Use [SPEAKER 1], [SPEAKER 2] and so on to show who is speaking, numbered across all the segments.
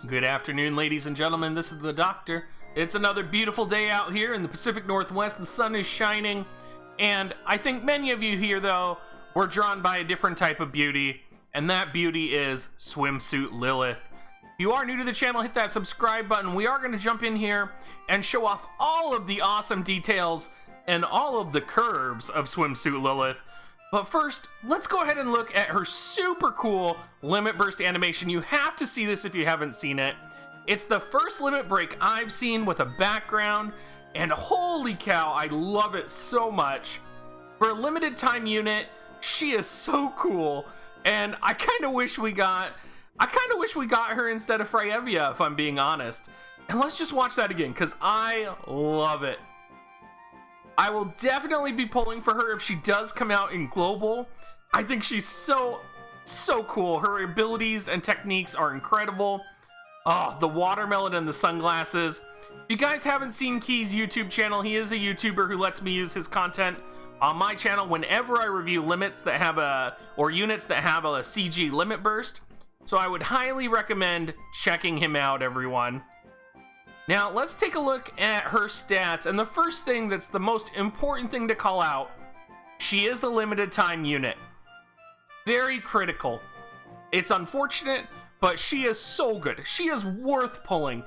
[SPEAKER 1] Good afternoon, ladies and gentlemen. This is the Doctor. It's another beautiful day out here in the Pacific Northwest. The sun is shining, and I think many of you here, though, were drawn by a different type of beauty, and that beauty is Swimsuit Lilith. If you are new to the channel, hit that subscribe button. We are going to jump in here and show off all of the awesome details and all of the curves of Swimsuit Lilith. But first, let's go ahead and look at her super cool limit burst animation. You have to see this if you haven't seen it. It's the first limit break I've seen with a background, and holy cow, I love it so much. For a limited time unit, she is so cool, and I kind of wish we got her instead of Freyevia, if I'm being honest. And let's just watch that again, because I love it. I will definitely be pulling for her if she does come out in Global. I think she's so cool. Her abilities and techniques are incredible. Oh, the watermelon and the sunglasses. If you guys haven't seen Key's YouTube channel, he is a YouTuber who lets me use his content on my channel whenever I review limits that have units that have a CG limit burst. So I would highly recommend checking him out, everyone. Now, let's take a look at her stats, and the first thing that's the most important thing to call out, she is a limited time unit. Very critical. It's unfortunate, but she is so good. She is worth pulling.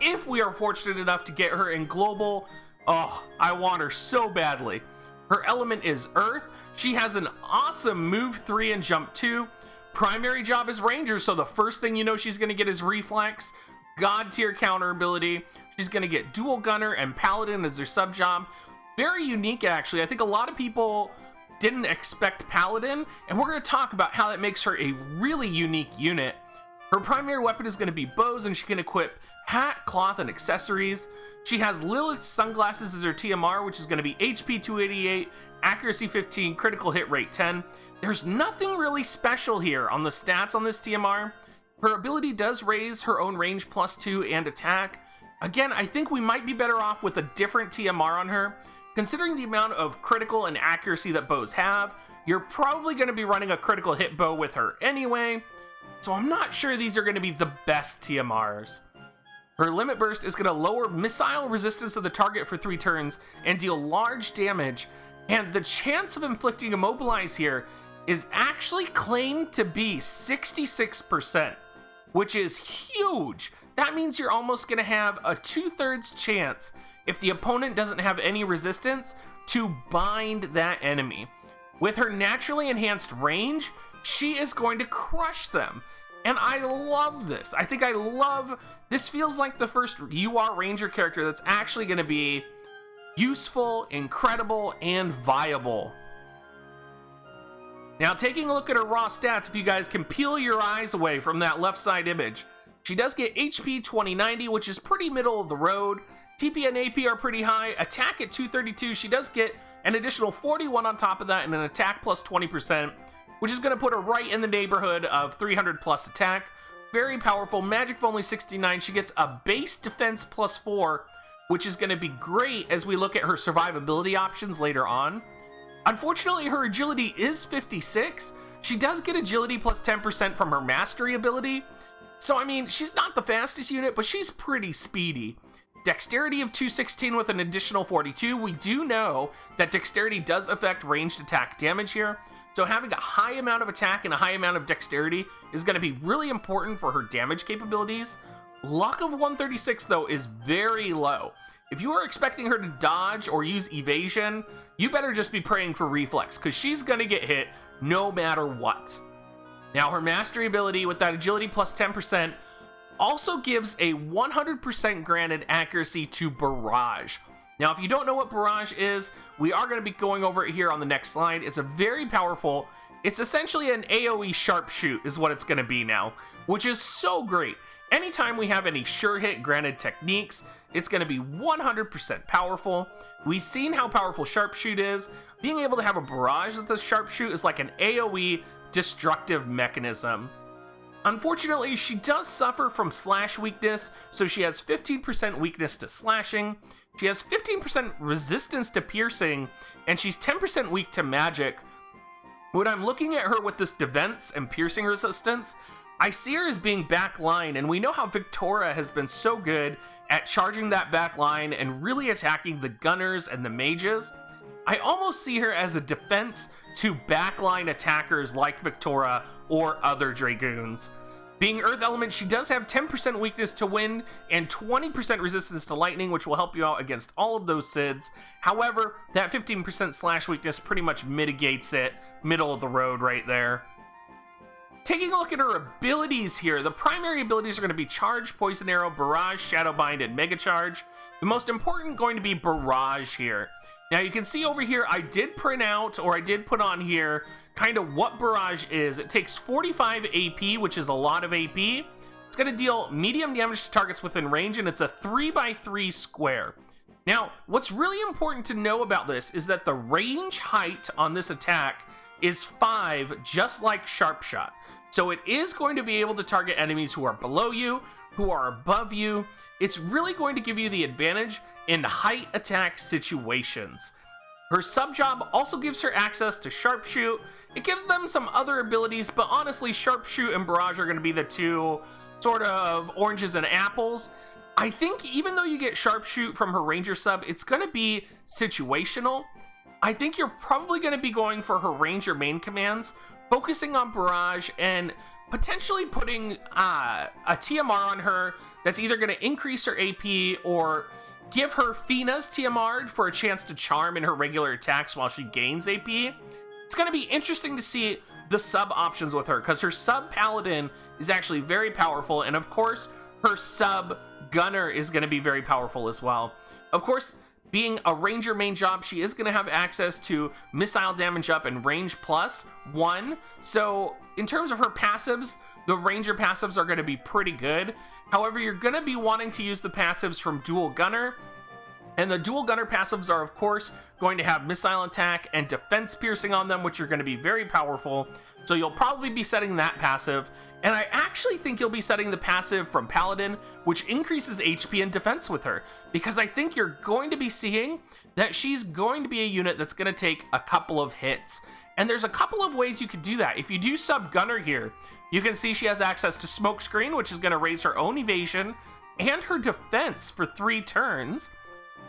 [SPEAKER 1] If we are fortunate enough to get her in Global, oh, I want her so badly. Her element is Earth. She has an awesome move 3 and jump 2. Primary job is Ranger, so the first thing you know she's going to get is Reflex. God tier counter ability. She's going to get Dual Gunner and Paladin as her sub job. Very unique, actually. I think a lot of people didn't expect Paladin, and we're going to talk about how that makes her a really unique unit. Her primary weapon is going to be bows, and she can equip hat, cloth, and accessories. She has Lilith's sunglasses as her TMR, which is going to be HP 288, accuracy 15, critical hit rate 10. There's nothing really special here on the stats on this TMR. Her ability does raise her own range +2 and attack. Again, I think we might be better off with a different TMR on her. Considering the amount of critical and accuracy that bows have, you're probably going to be running a critical hit bow with her anyway, so I'm not sure these are going to be the best TMRs. Her limit burst is going to lower missile resistance of the target for 3 turns and deal large damage, and the chance of inflicting immobilize here is actually claimed to be 66%. Which is huge. That means you're almost going to have a 2/3 chance, if the opponent doesn't have any resistance, to bind that enemy. With her naturally enhanced range, she is going to crush them. And I love this. This feels like the first UR Ranger character that's actually going to be useful, incredible, and viable. Now, taking a look at her raw stats, if you guys can peel your eyes away from that left side image, she does get HP 2090, which is pretty middle of the road. TP and AP are pretty high. Attack at 232, she does get an additional 41 on top of that and an attack plus 20%, which is going to put her right in the neighborhood of 300 plus attack. Very powerful. Magic of only 69. She gets a base defense +4, which is going to be great as we look at her survivability options later on. Unfortunately, her agility is 56. She does get agility plus 10% from her mastery ability. So, I mean, she's not the fastest unit, but she's pretty speedy. Dexterity of 216 with an additional 42. We do know that dexterity does affect ranged attack damage here. So having a high amount of attack and a high amount of dexterity is going to be really important for her damage capabilities. Luck of 136, though, is very low. If you are expecting her to dodge or use evasion, you better just be praying for reflex, because she's going to get hit no matter what. Now, her mastery ability with that agility plus 10% also gives a 100% granted accuracy to barrage. Now, if you don't know what barrage is, we are going to be going over it here on the next slide. It's a very powerful, it's essentially an AoE sharpshoot is what it's going to be now, which is so great. Anytime we have any sure hit granted techniques, it's going to be 100% powerful. We've seen how powerful sharpshoot is. Being able to have a barrage with this sharpshoot is like an AoE destructive mechanism. Unfortunately, she does suffer from slash weakness, so she has 15% weakness to slashing. She has 15% resistance to piercing, and she's 10% weak to magic. When I'm looking at her with this defense and piercing resistance, I see her as being back line, and we know how Victoria has been so good at charging that back line and really attacking the gunners and the mages. I almost see her as a defense to backline attackers like Victoria or other Dragoons. Being Earth Element, she does have 10% weakness to wind and 20% resistance to lightning, which will help you out against all of those SIDS. However, that 15% slash weakness pretty much mitigates it, middle of the road right there. Taking a look at her abilities here, the primary abilities are going to be Charge, Poison Arrow, Barrage, Shadowbind, and Mega Charge. The most important going to be Barrage here. Now you can see over here, I did print out, or I did put on here, kind of what Barrage is. It takes 45 AP, which is a lot of AP. It's going to deal medium damage to targets within range, and it's a 3x3 square. Now, what's really important to know about this is that the range height on this attack is 5, just like Sharp Shot. So it is going to be able to target enemies who are below you, who are above you. It's really going to give you the advantage in height attack situations. Her sub job also gives her access to Sharpshoot. It gives them some other abilities, but honestly, Sharpshoot and Barrage are going to be the two sort of oranges and apples. I think even though you get Sharpshoot from her Ranger sub, it's going to be situational. I think you're probably going to be going for her Ranger main commands, focusing on Barrage, and potentially putting a TMR on her that's either going to increase her AP or give her Fina's TMR for a chance to charm in her regular attacks while she gains AP. It's going to be interesting to see the sub options with her, because her sub Paladin is actually very powerful, and of course, her sub Gunner is going to be very powerful as well. Of course, being a Ranger main job, she is going to have access to missile damage up and range plus 1. So in terms of her passives, the Ranger passives are going to be pretty good. However, you're going to be wanting to use the passives from Dual Gunner. And the Dual Gunner passives are, of course, going to have missile attack and defense piercing on them, which are going to be very powerful. So you'll probably be setting that passive. And I actually think you'll be setting the passive from Paladin, which increases HP and defense with her, because I think you're going to be seeing that she's going to be a unit that's going to take a couple of hits. And there's a couple of ways you could do that. If you do sub Gunner here, you can see she has access to Smokescreen, which is going to raise her own evasion and her defense for 3 turns.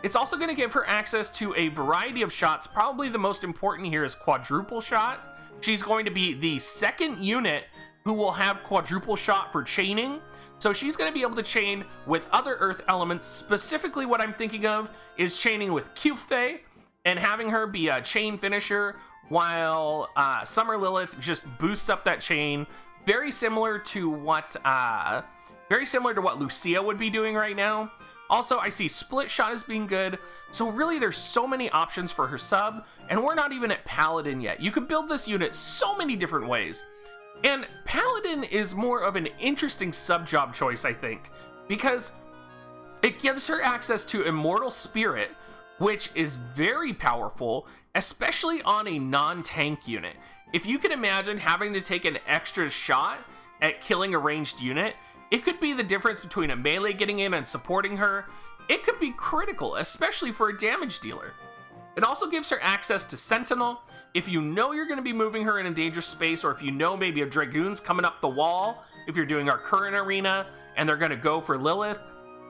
[SPEAKER 1] It's also going to give her access to a variety of shots. Probably the most important here is Quadruple Shot. She's going to be the second unit who will have Quadruple Shot for chaining. So she's going to be able to chain with other Earth elements. Specifically what I'm thinking of is chaining with Qfei and having her be a chain finisher, while Summer Lilith just boosts up that chain. Very similar to what Lucia would be doing right now. Also, I see Split Shot as being good. So really, there's so many options for her sub, and we're not even at Paladin yet. You can build this unit so many different ways. And Paladin is more of an interesting sub-job choice, I think, because it gives her access to Immortal Spirit, which is very powerful, especially on a non-tank unit. If you can imagine having to take an extra shot at killing a ranged unit, it could be the difference between a melee getting in and supporting her. It could be critical, especially for a damage dealer. It also gives her access to Sentinel. If you know you're going to be moving her in a dangerous space, or if you know maybe a Dragoon's coming up the wall, if you're doing our current arena and they're going to go for Lilith,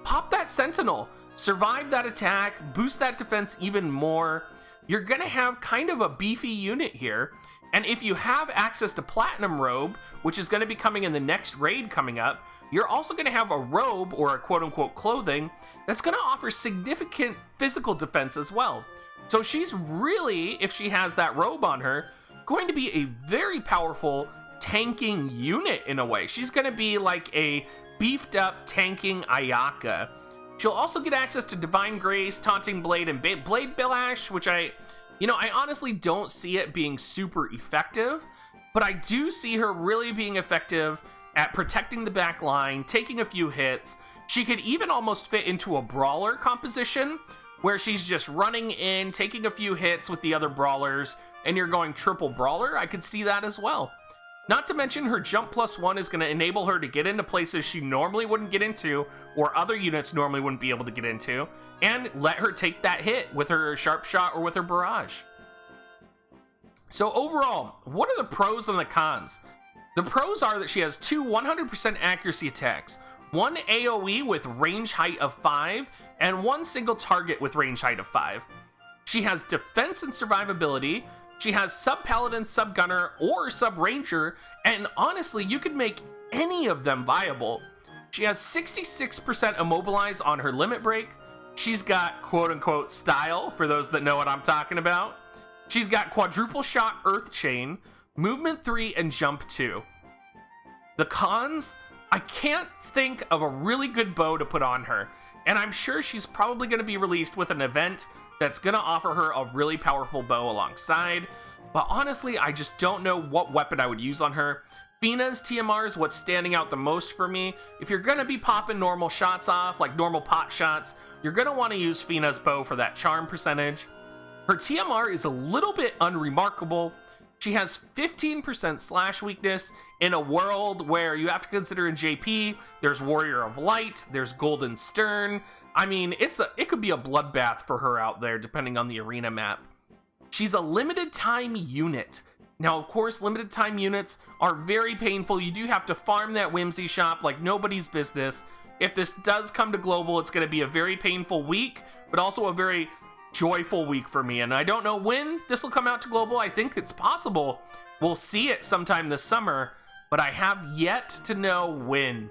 [SPEAKER 1] pop that Sentinel, survive that attack, boost that defense even more. You're going to have kind of a beefy unit here. And if you have access to Platinum Robe, which is going to be coming in the next raid coming up, you're also going to have a robe, or a quote-unquote clothing, that's going to offer significant physical defense as well. So she's really, if she has that robe on her, going to be a very powerful tanking unit in a way. She's going to be like a beefed up tanking Ayaka. She'll also get access to Divine Grace, Taunting Blade, and Blade Billash, which I honestly don't see it being super effective, but I do see her really being effective at protecting the back line, taking a few hits. She could even almost fit into a brawler composition, where she's just running in, taking a few hits with the other brawlers, and you're going triple brawler. I could see that as well. Not to mention her jump +1 is going to enable her to get into places she normally wouldn't get into, or other units normally wouldn't be able to get into, and let her take that hit with her Sharp Shot or with her Barrage. So overall, what are the pros and the cons? The pros are that she has 2 100% accuracy attacks, 1 AoE with range height of 5, and 1 single target with range height of 5. She has defense and survivability, she has sub-paladin, sub-gunner, or sub-ranger, and honestly, you could make any of them viable. She has 66% immobilize on her limit break. She's got quote-unquote style, for those that know what I'm talking about. She's got quadruple shot earth chain, movement 3, and jump 2. The cons? I can't think of a really good bow to put on her, and I'm sure she's probably going to be released with an event that's going to offer her a really powerful bow alongside, but honestly, I just don't know what weapon I would use on her. Fina's TMR is what's standing out the most for me. If you're going to be popping normal shots off, like normal pot shots, you're going to want to use Fina's bow for that charm percentage. Her TMR is a little bit unremarkable. She has 15% slash weakness in a world where you have to consider in JP, there's Warrior of Light, there's Golden Stern. I mean, it could be a bloodbath for her out there, depending on the arena map. She's a limited time unit. Now, of course, limited time units are very painful. You do have to farm that Whimsy shop like nobody's business. If this does come to global, it's going to be a very painful week, but also a very joyful week for me. And I don't know when this will come out to global. I think it's possible we'll see it sometime this summer, but I have yet to know when.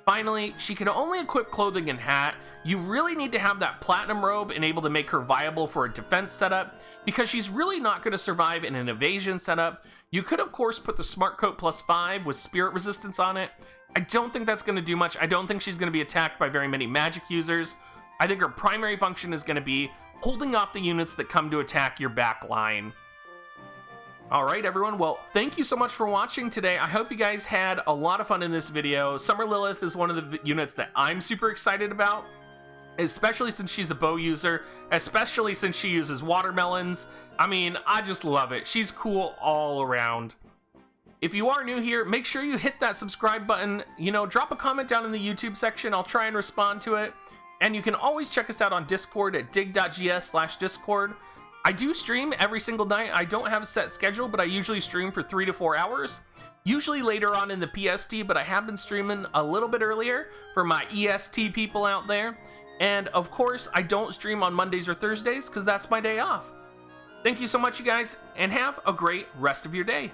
[SPEAKER 1] Finally, she can only equip clothing and hat. You really need to have that platinum robe and able to make her viable for a defense setup, because she's really not going to survive in an evasion setup. You could of course put the smart coat +5 with spirit resistance on it. I don't think that's going to do much. I don't think she's going to be attacked by very many magic users. I think her primary function is going to be holding off the units that come to attack your back line. Alright everyone, well, thank you so much for watching today. I hope you guys had a lot of fun in this video. Summer Lilith is one of the units that I'm super excited about, especially since she's a bow user, especially since she uses watermelons. I mean, I just love it. She's cool all around. If you are new here, make sure you hit that subscribe button. You know, drop a comment down in the YouTube section. I'll try and respond to it. And you can always check us out on Discord at dig.gs/discord. I do stream every single night. I don't have a set schedule, but I usually stream for 3 to 4 hours. Usually later on in the PST, but I have been streaming a little bit earlier for my EST people out there. And of course, I don't stream on Mondays or Thursdays because that's my day off. Thank you so much, you guys, and have a great rest of your day.